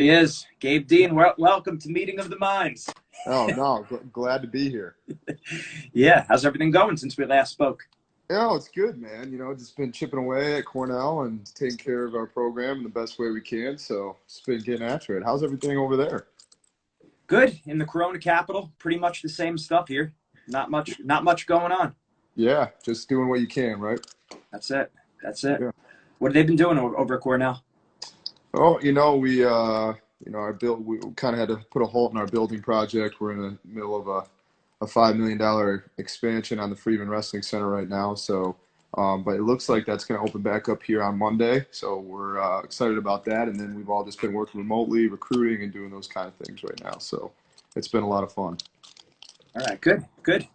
He is. Gabe Dean, welcome to Meeting of the Minds. Oh, no, glad to be here. Yeah, how's everything going since we last spoke? Yeah, it's good, man. Just been chipping away at Cornell and taking care of our program in the best way we can. So just been getting after it. How's everything over there? Good. In the Corona capital, pretty much the same stuff here. Not much going on. Yeah, just doing what you can, right? That's it. That's it. Yeah. What have they been doing over at Cornell? Oh, we kind of had to put a halt in our building project. We're in the middle of a $5 million expansion on the Freeman Wrestling Center right now. So, but it looks like that's going to open back up here on Monday. So we're excited about that. And then we've all just been working remotely, recruiting, and doing those kind of things right now. So it's been a lot of fun. All right, good, good.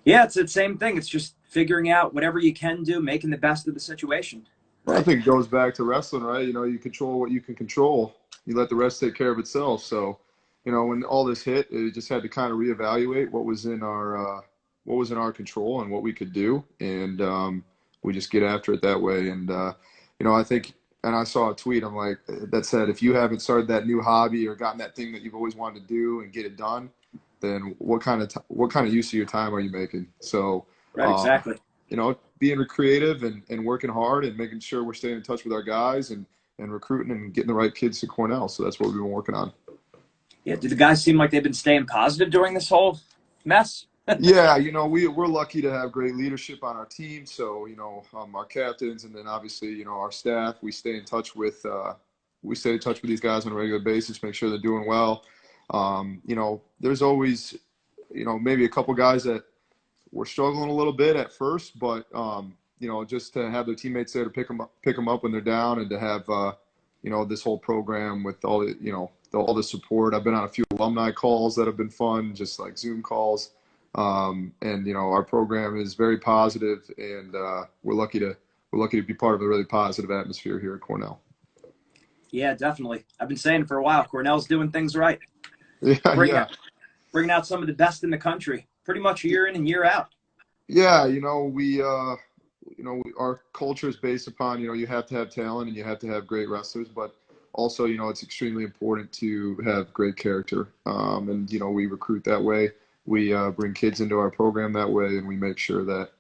Yeah, it's the same thing. It's just figuring out whatever you can do, making the best of the situation. Well, I think it goes back to wrestling, right? You control what you can control. You let the rest take care of itself. So, when all this hit, it just had to kind of reevaluate what was in our control and what we could do, and we just get after it that way. And I think, and I saw a tweet, I'm like, that said, if you haven't started that new hobby or gotten that thing that you've always wanted to do and get it done, then what kind of use of your time are you making? So, Right, exactly. Being creative and working hard and making sure we're staying in touch with our guys and recruiting and getting the right kids to Cornell. So that's what we've been working on. Yeah, do the guys seem like they've been staying positive during this whole mess? Yeah, we're lucky to have great leadership on our team. So, our captains and then obviously, our staff, we stay in touch with these guys on a regular basis, make sure they're doing well. There's always, maybe a couple guys that were struggling a little bit at first, but just to have their teammates there to pick them up when they're down, and to have this whole program with all all the support. I've been on a few alumni calls that have been fun, just like Zoom calls, and our program is very positive, and we're lucky to be part of a really positive atmosphere here at Cornell. Yeah, definitely. I've been saying for a while, Cornell's doing things right. Yeah. Bringing out some of the best in the country, pretty much year in and year out. Yeah, our culture is based upon, you have to have talent and you have to have great wrestlers, but also, it's extremely important to have great character. And, we recruit that way. We bring kids into our program that way, and we make sure that,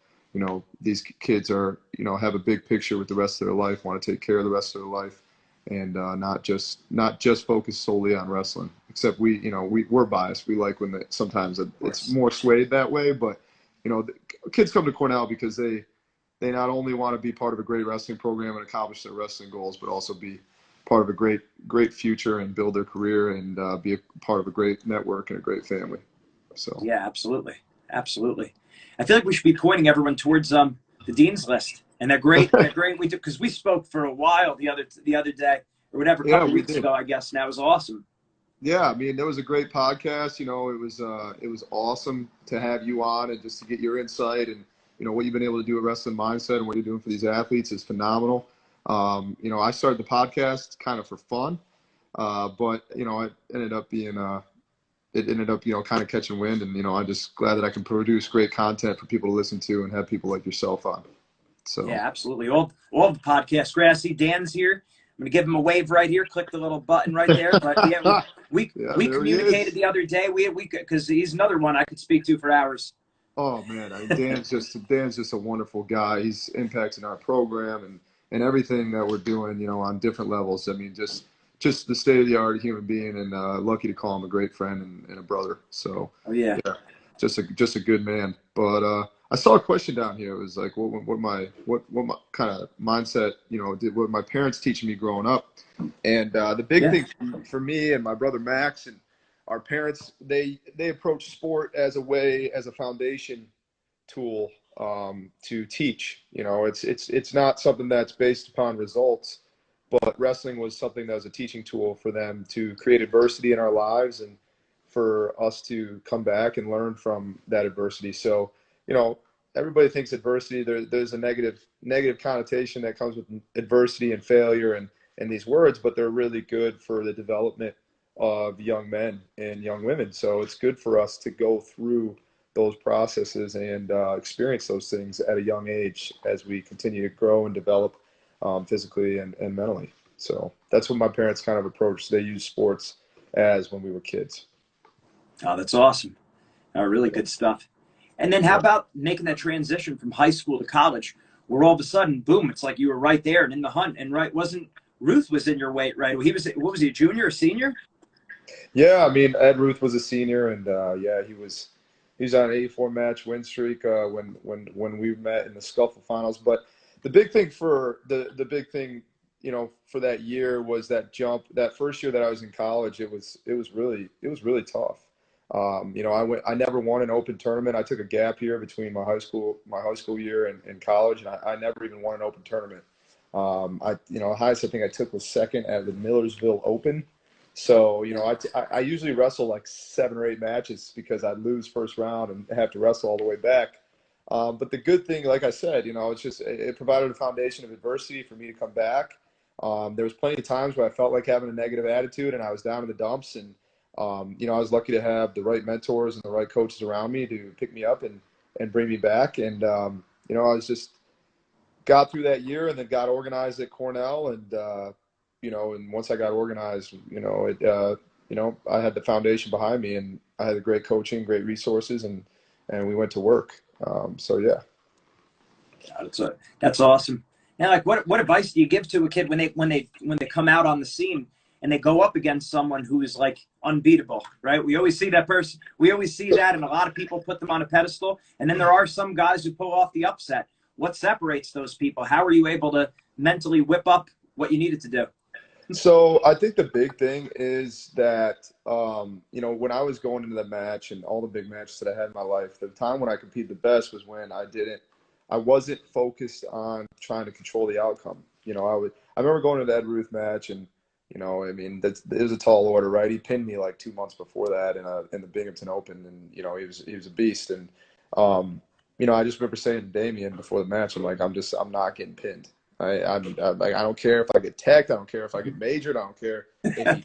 these kids are, have a big picture with the rest of their life, want to take care of the rest of their life, and not just focus solely on wrestling. Except we're biased. We like when sometimes it's more swayed that way, but the kids come to Cornell because they not only want to be part of a great wrestling program and accomplish their wrestling goals, but also be part of a great future and build their career and be a part of a great network and a great family. So yeah, absolutely. I feel like we should be pointing everyone towards the dean's list, and they're great. They're great. We do, because we spoke for a while the other day or whatever, a couple weeks ago, I guess. And that was awesome. Yeah, I mean, that was a great podcast. It was awesome to have you on and just to get your insight, and what you've been able to do at Wrestling Mindset and what you're doing for these athletes is phenomenal. I started the podcast kind of for fun, but it ended up being kind of catching wind, and I'm just glad that I can produce great content for people to listen to and have people like yourself on. So yeah, absolutely. All the podcasts. Great. I see Dan's here. I'm gonna give him a wave right here. Click the little button right there. But yeah, we communicated the other day. We because he's another one I could speak to for hours. Oh man, Dan's just a wonderful guy. He's impacting our program and everything that we're doing, on different levels. I mean, just the state of the art human being, and lucky to call him a great friend and a brother. So yeah, just a good man. But I saw a question down here. It was like, what my kind of mindset, what my parents teaching me growing up, and the big thing for me and my brother Max and our parents, they approach sport as a foundation tool to teach. It's not something that's based upon results, but wrestling was something that was a teaching tool for them to create adversity in our lives and for us to come back and learn from that adversity. So, everybody thinks adversity, there's a negative connotation that comes with adversity and failure and these words, but they're really good for the development of young men and young women. So it's good for us to go through those processes and experience those things at a young age as we continue to grow and develop physically and mentally. So that's what my parents kind of approached. They used sports as when we were kids. Oh, that's awesome. Really good stuff. And then how about making that transition from high school to college, where all of a sudden, boom, it's like you were right there and in the hunt. And wasn't Ruth was in your weight, right? He was, what was he, a junior or senior? Yeah, I mean, Ed Ruth was a senior, and yeah, he was on an 84 match win streak when we met in the Scuffle finals. But the big thing for the big thing, for that year was that jump. That first year that I was in college, it was really tough. I never won an open tournament. I took a gap year between my high school year and college, and I never even won an open tournament. The highest I think I took was second at the Millersville Open. So, I usually wrestle like 7 or 8 matches because I'd lose first round and have to wrestle all the way back. But the good thing, like I said, it provided a foundation of adversity for me to come back. There was plenty of times where I felt like having a negative attitude and I was down in the dumps. And, I was lucky to have the right mentors and the right coaches around me to pick me up and bring me back. And, I was just got through that year and then got organized at Cornell. And once I got organized, I had the foundation behind me, and I had great coaching, great resources, and we went to work. So yeah. That's awesome. Now, like, what advice do you give to a kid when they come out on the scene and they go up against someone who is like unbeatable, right? We always see that person. We always see that, and a lot of people put them on a pedestal. And then there are some guys who pull off the upset. What separates those people? How are you able to mentally whip up what you needed to do? So I think the big thing is that, when I was going into the match and all the big matches that I had in my life, the time when I competed the best was when I wasn't focused on trying to control the outcome. I remember going to the Ed Ruth match and, it was a tall order, right? He pinned me like 2 months before that in the Binghamton Open, and, he was a beast. And, I just remember saying to Damien before the match, I'm like, I'm not getting pinned. I don't care if I get teched. I don't care if I get majored. I don't care if he,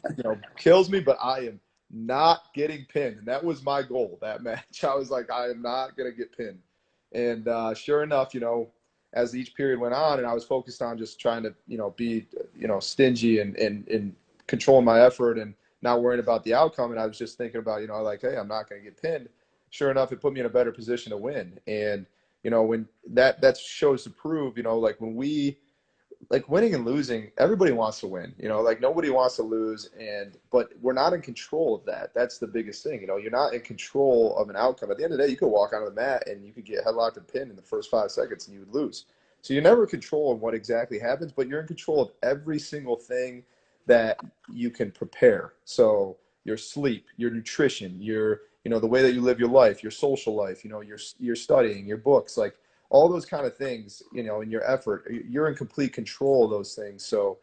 kills me, but I am not getting pinned. And that was my goal that match. I was like, I am not going to get pinned. And sure enough, as each period went on and I was focused on just trying to, be, stingy and controlling my effort and not worrying about the outcome. And I was just thinking about, like, hey, I'm not going to get pinned. Sure enough, it put me in a better position to win. And, when that shows to prove, like winning and losing, everybody wants to win, like nobody wants to lose. But we're not in control of that. That's the biggest thing. You're not in control of an outcome. At the end of the day, you could walk onto the mat and you could get headlocked and pinned in the first 5 seconds and you would lose. So you're never in control of what exactly happens, but you're in control of every single thing that you can prepare. So your sleep, your nutrition, your, the way that you live your life, your social life, your studying, your books, like all those kind of things, in your effort, you're in complete control of those things. So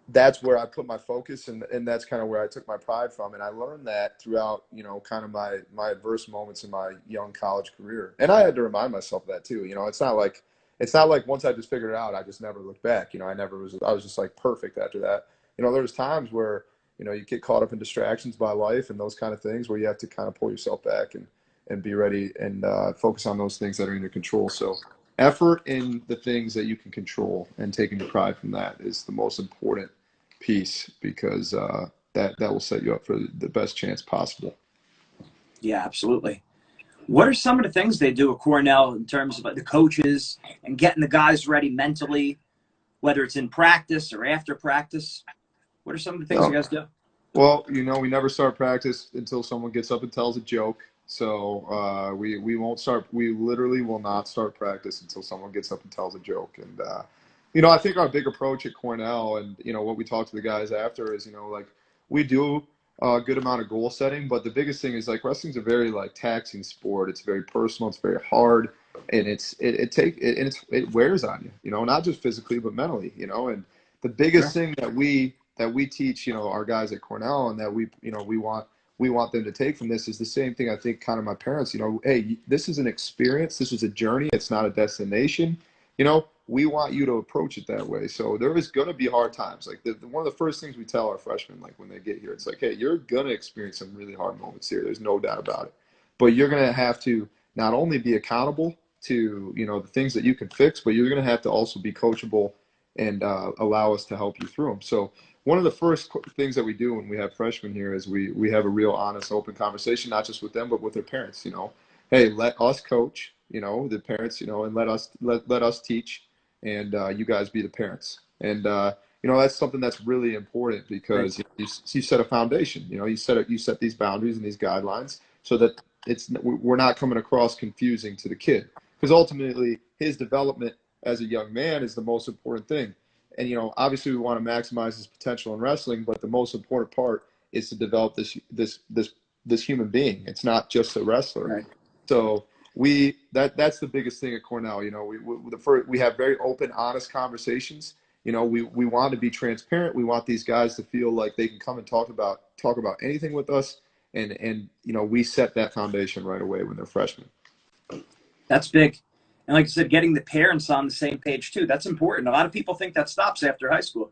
that's where I put my focus, and that's kind of where I took my pride from. And I learned that throughout, kind of my adverse moments in my young college career. And I had to remind myself of that too. It's not like once I just figured it out, I just never looked back. I was just like perfect after that. There's times where, you get caught up in distractions by life and those kind of things where you have to kind of pull yourself back and be ready and focus on those things that are in your control. So effort in the things that you can control and taking your pride from that is the most important piece, because that will set you up for the best chance possible. Yeah, absolutely. What are some of the things they do at Cornell in terms of the coaches and getting the guys ready mentally, whether it's in practice or after practice? What are some of the things you guys do? Well, we never start practice until someone gets up and tells a joke. So we won't start. We literally will not start practice until someone gets up and tells a joke. And I think our big approach at Cornell, and what we talk to the guys after is, like, we do a good amount of goal setting, but the biggest thing is, like, wrestling's a very like taxing sport. It's very personal. It's very hard, and it wears on you. Not just physically but mentally. And the biggest thing that we teach, our guys at Cornell, and that we want them to take from this is the same thing I think kind of my parents, hey, this is an experience. This is a journey. It's not a destination. We want you to approach it that way. So there is going to be hard times. Like one of the first things we tell our freshmen, like when they get here, it's like, hey, you're going to experience some really hard moments here. There's no doubt about it. But you're going to have to not only be accountable to, the things that you can fix, but you're going to have to also be coachable and allow us to help you through them. So one of the first things that we do when we have freshmen here is we have a real honest, open conversation, not just with them, but with their parents. Hey, let us coach, the parents, and let us teach, and you guys be the parents. And that's something that's really important because you set a foundation. You set these boundaries and these guidelines so that we're not coming across confusing to the kid, because ultimately his development as a young man is the most important thing. And obviously we want to maximize his potential in wrestling, but the most important part is to develop this human being. It's not just a wrestler. Right. So that's the biggest thing at Cornell. We have very open, honest conversations. We want to be transparent. We want these guys to feel like they can come and talk about anything with us, and we set that foundation right away when they're freshmen. That's big. And like I said, getting the parents on the same page too, that's important. A lot of people think that stops after high school.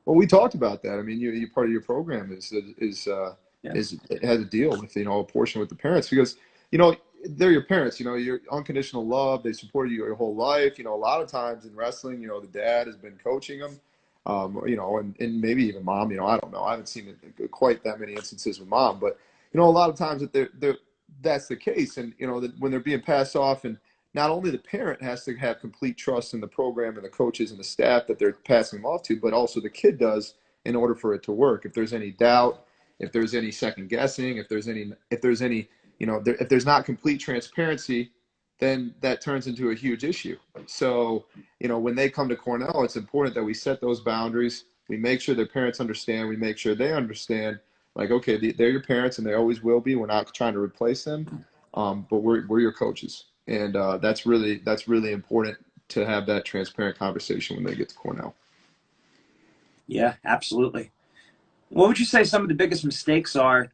Well, we talked about that. I mean, you part of your program is it has a deal with a portion with the parents, because they're your parents. Your unconditional love. They supported you your whole life. A lot of times in wrestling, the dad has been coaching them. And maybe even mom. I don't know. I haven't seen it quite that many instances with mom, but a lot of times that that's the case. And that when they're being passed off, and not only the parent has to have complete trust in the program and the coaches and the staff that they're passing them off to, but also the kid does in order for it to work. If there's any doubt, if there's any second guessing, if there's not complete transparency, then that turns into a huge issue. So, when they come to Cornell, it's important that we set those boundaries. We make sure their parents understand. We make sure they understand, like, okay, they're your parents and they always will be. We're not trying to replace them, but we're your coaches. And that's really important to have that transparent conversation when they get to Cornell. Yeah, absolutely. What would you say some of the biggest mistakes are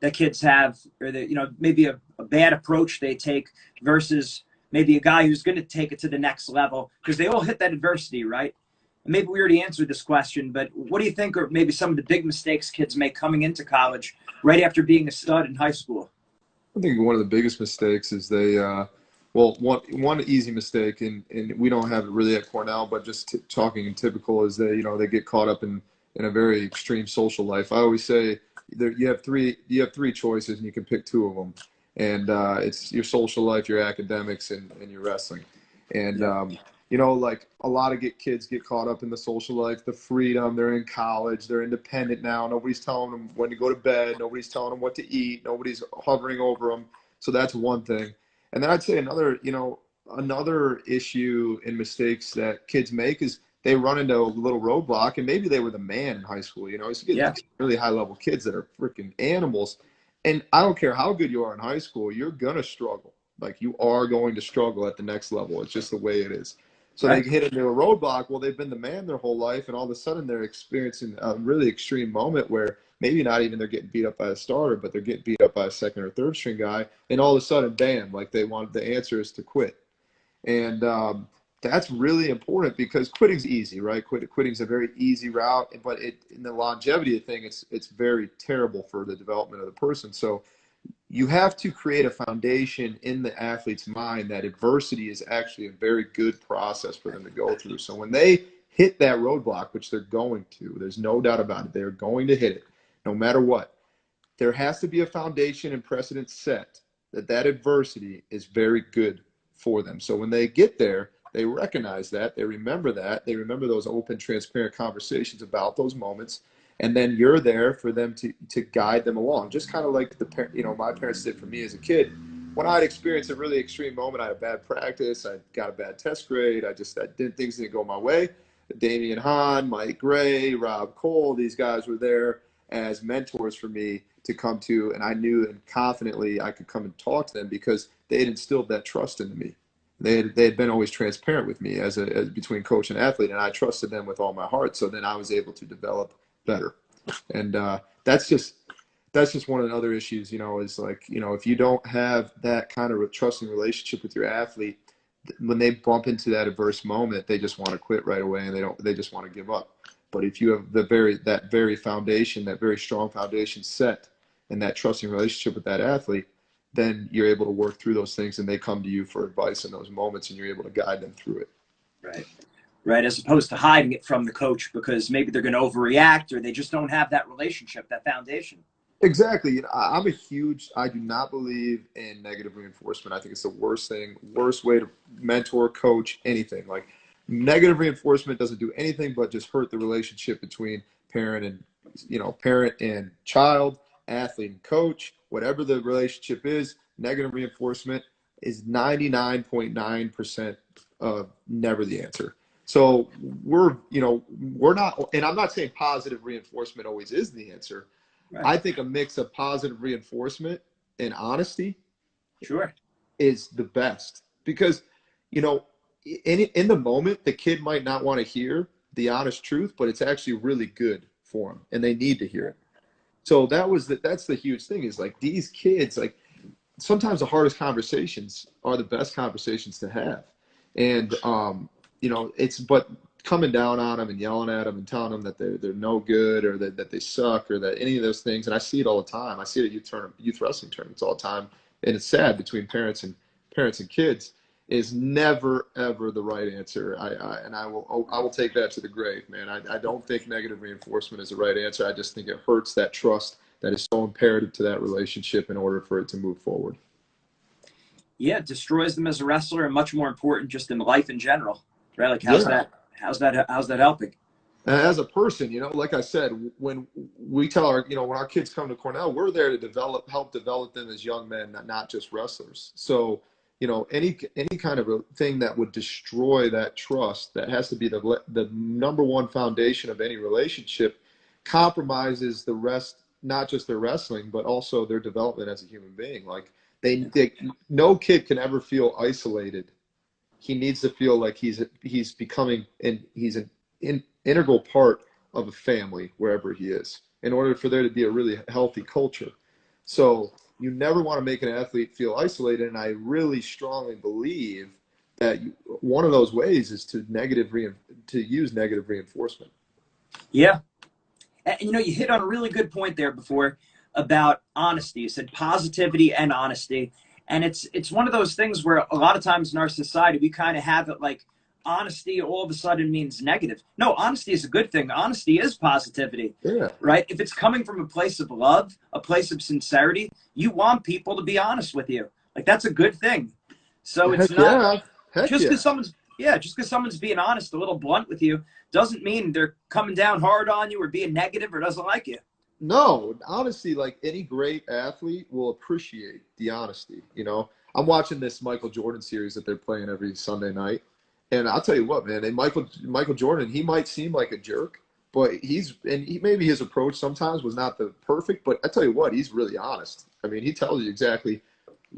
that kids have, or that, maybe a bad approach they take versus maybe a guy who's going to take it to the next level? Because they all hit that adversity, right? And maybe we already answered this question, but what do you think are maybe some of the big mistakes kids make coming into college right after being a stud in high school? I think one of the biggest mistakes is one easy mistake, and we don't have it really at Cornell, but just talking in typical, is they get caught up in a very extreme social life. I always say you have three choices, and you can pick two of them, and it's your social life, your academics, and your wrestling. And like a lot of kids get caught up in the social life, the freedom. They're in college, they're independent now. Nobody's telling them when to go to bed. Nobody's telling them what to eat. Nobody's hovering over them. So that's one thing. And then I'd say another issue and mistakes that kids make is they run into a little roadblock, and maybe they were the man in high school. So you get really high level kids that are freaking animals. And I don't care how good you are in high school, you're going to struggle. Like, you are going to struggle at the next level. It's just the way it is. So They hit into a roadblock. Well, they've been the man their whole life, and all of a sudden they're experiencing a really extreme moment where maybe not even they're getting beat up by a starter, but they're getting beat up by a second or third string guy, and all of a sudden, bam, like the answer is to quit. And that's really important, because quitting's easy, right? Quitting's a very easy route, but in the longevity of the thing, it's very terrible for the development of the person. So you have to create a foundation in the athlete's mind that adversity is actually a very good process for them to go through. So when they hit that roadblock, which they're going to, there's no doubt about it, they're going to hit it no matter what. There has to be a foundation and precedent set that adversity is very good for them. So when they get there, they recognize that, they remember those open, transparent conversations about those moments. And then you're there for them to guide them along, just kind of like my parents did for me as a kid. When I'd experienced a really extreme moment, I had a bad practice, I got a bad test grade, things didn't go my way. Damian Hahn, Mike Gray, Rob Cole, these guys were there as mentors for me to come to, and I knew and confidently I could come and talk to them because they had instilled that trust into me. They had been always transparent with me as between coach and athlete, and I trusted them with all my heart. So then I was able to develop better. And that's just one of the other issues, is like, if you don't have that kind of a trusting relationship with your athlete, when they bump into that adverse moment, they just want to quit right away, and they just want to give up. But if you have that very foundation, that very strong foundation set, and that trusting relationship with that athlete, then you're able to work through those things, and they come to you for advice in those moments, and you're able to guide them through it. Right. right? As opposed to hiding it from the coach because maybe they're going to overreact or they just don't have that relationship, that foundation. Exactly. You know, I do not believe in negative reinforcement. I think it's the worst thing, worst way to mentor, coach, anything. Like negative reinforcement doesn't do anything but just hurt the relationship between parent and, parent and child, athlete and coach, whatever the relationship is. Negative reinforcement is 99.9% of never the answer. So we're not, and I'm not saying positive reinforcement always is the answer. Right. I think a mix of positive reinforcement and honesty sure is the best, because, in the moment, the kid might not want to hear the honest truth, but it's actually really good for them and they need to hear it. So that's the huge thing, is like these kids, like sometimes the hardest conversations are the best conversations to have. And, but coming down on them and yelling at them and telling them that they're no good, or that they suck, or that any of those things. And I see it all the time. I see it at youth wrestling tournaments all the time. And it's sad, between parents and kids, is never, ever the right answer. I will take that to the grave, man. I don't think negative reinforcement is the right answer. I just think it hurts that trust that is so imperative to that relationship in order for it to move forward. Yeah, it destroys them as a wrestler, and much more important just in life in general, right? Like how's that helping? As a person, like I said, when we tell when our kids come to Cornell, we're there to help develop them as young men, not just wrestlers. So, any kind of a thing that would destroy that trust, that has to be the number one foundation of any relationship, compromises the rest, not just their wrestling, but also their development as a human being. Like no kid can ever feel isolated. He needs to feel like he's becoming, and he's an integral part of a family wherever he is, in order for there to be a really healthy culture. So you never want to make an athlete feel isolated. And I really strongly believe that one of those ways is to use negative reinforcement. Yeah. And, you hit on a really good point there before about honesty. You said positivity and honesty. And it's one of those things where a lot of times in our society, we kind of have it like honesty all of a sudden means negative. No, honesty is a good thing. Honesty is positivity, right? If it's coming from a place of love, a place of sincerity, you want people to be honest with you. Like that's a good thing. So it's not just because someone's being honest, a little blunt with you, doesn't mean they're coming down hard on you or being negative or doesn't like you. No, honestly, like any great athlete will appreciate the honesty. I'm watching this Michael Jordan series that they're playing every Sunday night. And I'll tell you what, man, and Michael Jordan, he might seem like a jerk, but maybe his approach sometimes was not the perfect, but I tell you what, he's really honest. I mean, he tells you exactly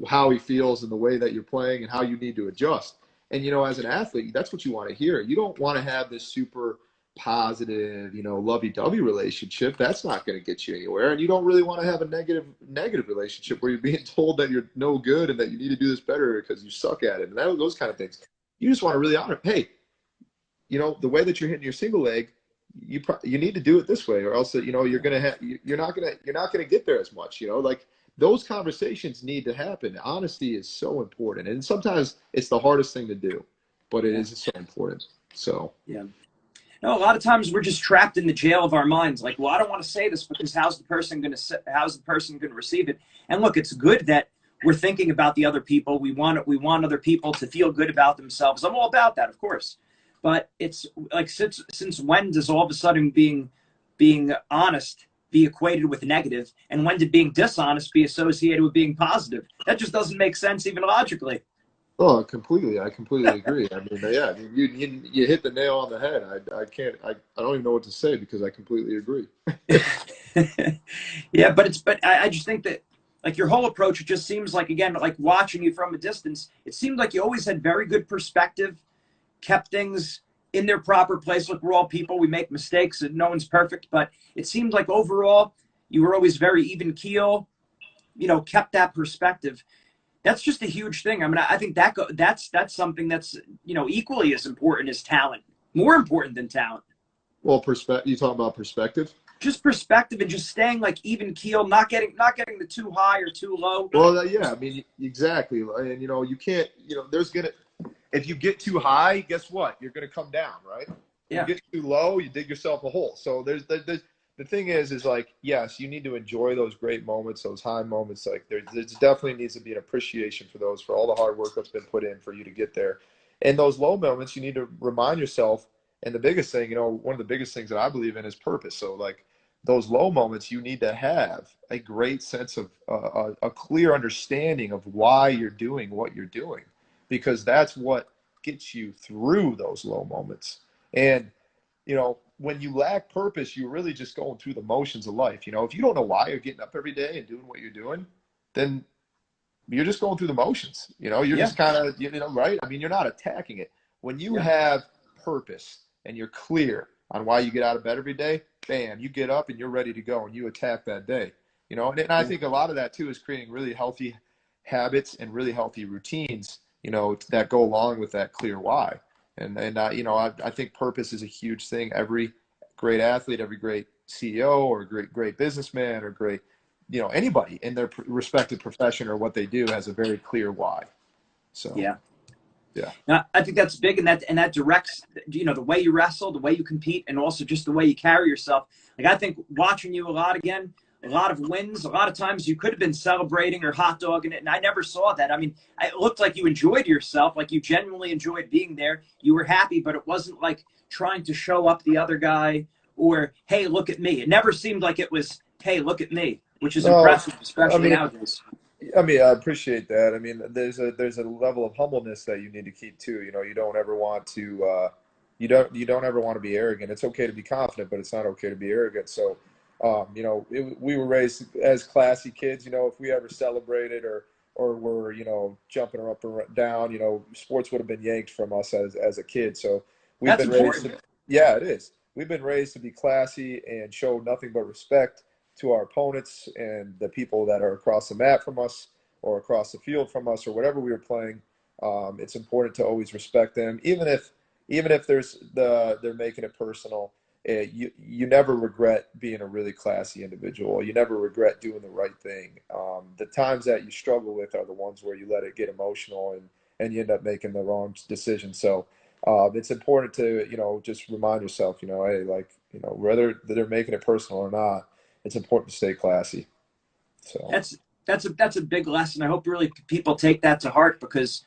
how he feels and the way that you're playing and how you need to adjust. And, as an athlete, that's what you want to hear. You don't want to have this super positive, lovey-dovey relationship. That's not going to get you anywhere. And you don't really want to have a negative relationship where you're being told that you're no good and that you need to do this better because you suck at it. And those kind of things. You just want to really honor, hey, the way that you're hitting your single leg, you need to do it this way, or else you're not gonna get there as much. Like those conversations need to happen. Honesty is so important, and sometimes it's the hardest thing to do, but it is so important. So yeah. No, a lot of times we're just trapped in the jail of our minds. Like, well, I don't want to say this because how's the person going to receive it? And look, it's good that we're thinking about the other people. We want other people to feel good about themselves. I'm all about that, of course. But it's like, since when does all of a sudden being honest be equated with negative? And when did being dishonest be associated with being positive? That just doesn't make sense even logically. Oh, completely. I completely agree. I mean, yeah, you hit the nail on the head. I don't even know what to say because I completely agree. Yeah, but I just think that, like, your whole approach, it just seems like, again, like watching you from a distance, it seemed like you always had very good perspective, kept things in their proper place. Look, we're all people. We make mistakes and no one's perfect. But it seemed like overall you were always very even keel, kept that perspective. That's just a huge thing. I mean, I think that's something that's, equally as important as talent, more important than talent. Well, you talking about perspective? Just perspective and just staying like even keel, not getting the too high or too low. Well, yeah, I mean, exactly. And, you can't, if you get too high, guess what? You're going to come down, right? If you get too low, you dig yourself a hole. So the thing is like, yes, you need to enjoy those great moments, those high moments. Like there definitely needs to be an appreciation for those, for all the hard work that's been put in for you to get there. And those low moments, you need to remind yourself. And the biggest thing, you know, one of the biggest things that I believe in is purpose. So like those low moments, you need to have a great sense of a clear understanding of why you're doing what you're doing, because that's what gets you through those low moments. And, you know, when you lack purpose, you're really just going through the motions of life. You know, if you don't know why you're getting up every day and doing what you're doing, then you're just going through the motions. You know, you're just kind of, you know, right? I mean, you're not attacking it. When you have purpose and you're clear on why you get out of bed every day, bam, you get up and you're ready to go and you attack that day. You know, and I think a lot of that too is creating really healthy habits and really healthy routines, you know, that go along with that clear why. And you know, I think purpose is a huge thing. Every great athlete, every great CEO or great businessman or great, you know, anybody in their respective profession or what they do has a very clear why. So yeah. Yeah. Now, I think that's big, and that directs, you know, the way you wrestle, the way you compete, and also just the way you carry yourself. Like, I think watching you a lot again, a lot of wins, a lot of times you could have been celebrating or hot dogging it, and I never saw that. I mean, it looked like you enjoyed yourself, like you genuinely enjoyed being there. You were happy, but it wasn't like trying to show up the other guy or, hey, look at me. It never seemed like it was, hey, look at me, which is impressive, especially nowadays. I mean, I appreciate that. I mean, there's a level of humbleness that you need to keep too. You know, you don't ever want to you don't ever want to be arrogant. It's okay to be confident, but it's not okay to be arrogant. So, you know, we were raised as classy kids. You know, if we ever celebrated or were, you know, jumping up or down, you know, sports would have been yanked from us as a kid. So we've That's been raised important. yeah, it is. We've been raised to be classy and show nothing but respect to our opponents and the people that are across the mat from us or across the field from us or whatever we were playing. It's important to always respect them, even if they're making it personal. You never regret being a really classy individual. You never regret doing the right thing. The times that you struggle with are the ones where you let it get emotional and you end up making the wrong decision. So it's important to, you know, just remind yourself, you know, hey, like, you know, whether they're making it personal or not, it's important to stay classy. So That's a big lesson. I hope really people take that to heart, because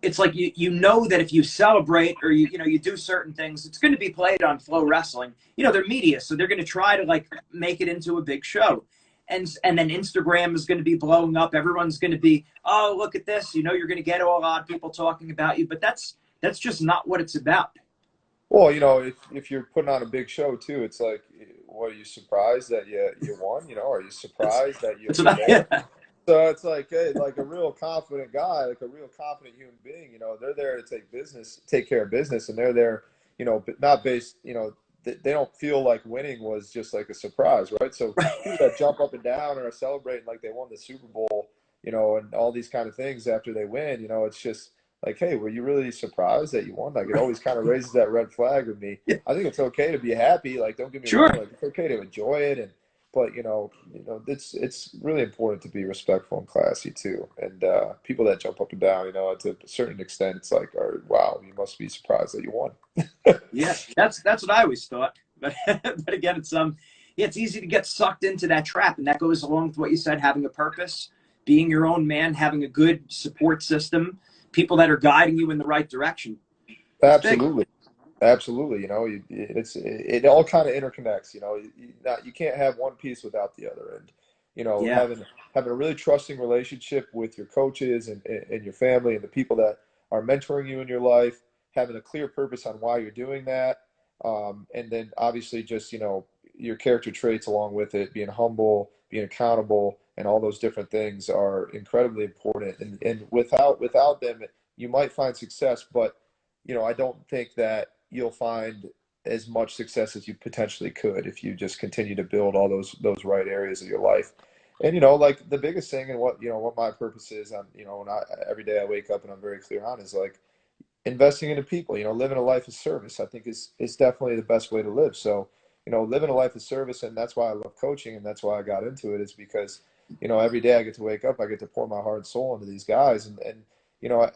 it's like you know that if you celebrate or you know you do certain things, it's going to be played on Flow Wrestling. You know, they're media, so they're going to try to like make it into a big show. And then Instagram is going to be blowing up. Everyone's going to be, oh, look at this. You know, you're going to get a lot of people talking about you, but that's just not what it's about. well, you know, if you're putting on a big show too, it's like, what, are you surprised that you won? You know, are you That's surprised that that's you're what there? So it's like, hey, like a real confident guy, like a real confident human being, you know, they're there to take care of business, and they're there, you know, but not based, you know, they don't feel like winning was just like a surprise, right? So people that jump up and down and are celebrating like they won the Super Bowl, you know, and all these kind of things after they win, you know, it's just like, hey, were you really surprised that you won? Like, it always kind of raises that red flag with me. Yeah, I think it's okay to be happy. Like, don't get me wrong. sure. Like, it's okay to enjoy it, but it's really important to be respectful and classy too. And people that jump up and down, you know, to a certain extent, it's like, oh, wow, you must be surprised that you won. Yeah, that's what I always thought. But but again, yeah, it's easy to get sucked into that trap, and that goes along with what you said: having a purpose, being your own man, having a good support system, people that are guiding you in the right direction. That's big. Absolutely. Absolutely. You know, it all kind of interconnects. You know, you can't have one piece without the other. And, you know, Yeah, having a really trusting relationship with your coaches and your family and the people that are mentoring you in your life, having a clear purpose on why you're doing that. And then obviously just, you know, your character traits along with it, being humble, being accountable, and all those different things are incredibly important. And without them, you might find success, but, you know, I don't think that you'll find as much success as you potentially could if you just continue to build all those right areas of your life. And, you know, like the biggest thing, and what, you know, what my purpose is on, you know, every day I wake up and I'm very clear on, is like investing into people. You know, living a life of service, I think is definitely the best way to live. So, you know, living a life of service, and that's why I love coaching, and that's why I got into it, is because, you know, every day I get to wake up, I get to pour my heart and soul into these guys, and you know,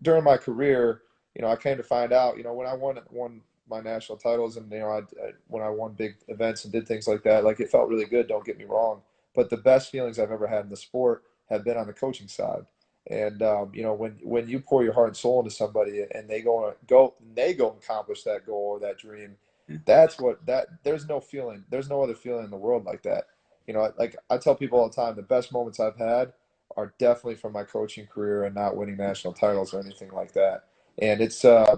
during my career, I came to find out, when I won my national titles, and when I won big events and did things like that, like it felt really good. Don't get me wrong, but the best feelings I've ever had in the sport have been on the coaching side. And when you pour your heart and soul into somebody and they go accomplish that goal or that dream, there's no other feeling in the world like that. Like I tell people all the time, the best moments I've had are definitely from my coaching career and not winning national titles or anything like that. And it's I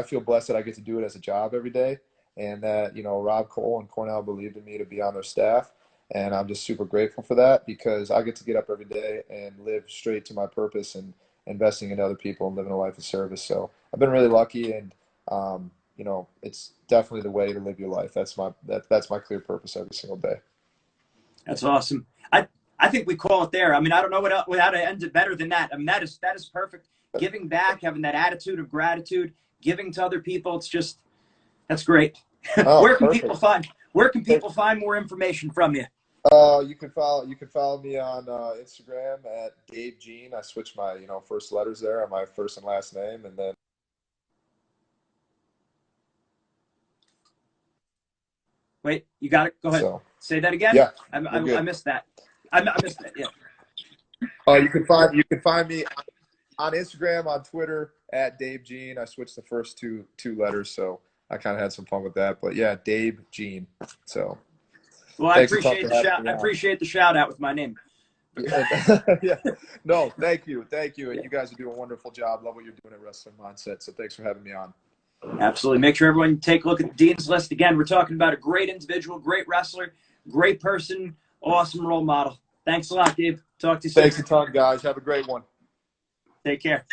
feel blessed that I get to do it as a job every day, and that Rob Cole and Cornell believed in me to be on their staff, and I'm just super grateful for that, because I get to get up every day and live straight to my purpose and investing in other people and living a life of service. So I've been really lucky, and it's definitely the way to live your life. That's my clear purpose every single day. That's awesome. I think we call it there. I mean, I don't know how to end it better than that. I mean, that is perfect. Giving back, having that attitude of gratitude, giving to other people. That's great. Oh, where can perfect. people find more information from you? You can follow me on Instagram at Gabe Dean. I switched my first letters there on my first and last name, and then. Wait, you got it. Go ahead. So, say that again. Yeah, I missed that. I missed that. Yeah. You can find me on Instagram, on Twitter at Dave Dean. I switched the first two letters, so I kind of had some fun with that. But yeah, Dave Dean. So. Well, I appreciate the shout. I appreciate the shout out with my name. Yeah. No, thank you. And you guys are doing a wonderful job. Love what you're doing at Wrestling Mindset. So thanks for having me on. Absolutely. Make sure everyone take a look at the Dean's List. Again, we're talking about a great individual, great wrestler, great person, awesome role model. Thanks a lot, Gabe. Talk to you soon. Thanks a ton, guys. Have a great one. Take care.